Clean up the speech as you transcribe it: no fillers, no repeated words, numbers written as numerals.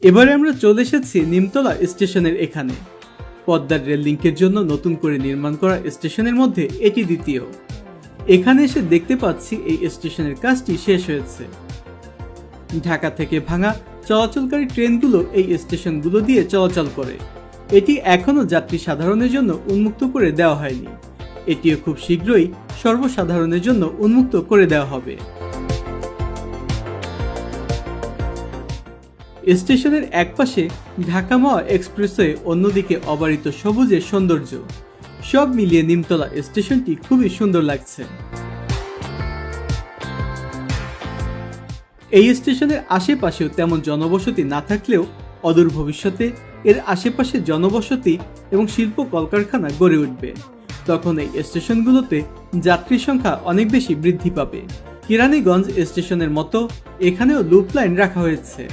এবারে আমরা চলে এসেছি নিমতলা স্টেশনের এখানে। পদ্মার রেল লিঙ্কের জন্য নতুন করে নির্মাণ করা স্টেশনের মধ্যে এটি দ্বিতীয়। এখানে এসে দেখতে পাচ্ছি এই স্টেশনের কাজটি শেষ হয়েছে। ঢাকা থেকে ভাঙা চলাচলকারী ট্রেনগুলো এই স্টেশনগুলো দিয়ে চলাচল করে। এটি এখনও যাত্রী সাধারণের জন্য উন্মুক্ত করে দেওয়া হয়নি। এটিও খুব শীঘ্রই সর্বসাধারণের জন্য উন্মুক্ত করে দেওয়া হবে। স্টেশনের একপাশে ঢাকা মাওয়া এক্সপ্রেসওয়ে, অন্যদিকে অবারিত সবুজের সৌন্দর্য, সব মিলিয়ে নিমতলা স্টেশনটি খুবই সুন্দর লাগছে। এই স্টেশনের আশেপাশেও তেমন জনবসতি না থাকলেও অদূর ভবিষ্যতে এর আশেপাশে জনবসতি এবং শিল্প কলকারখানা গড়ে উঠবে। তখন এই স্টেশনগুলোতে যাত্রীর সংখ্যা অনেক বেশি বৃদ্ধি পাবে। কেরানীগঞ্জ স্টেশনের মতো এখানেও লুপ লাইন রাখা হয়েছে।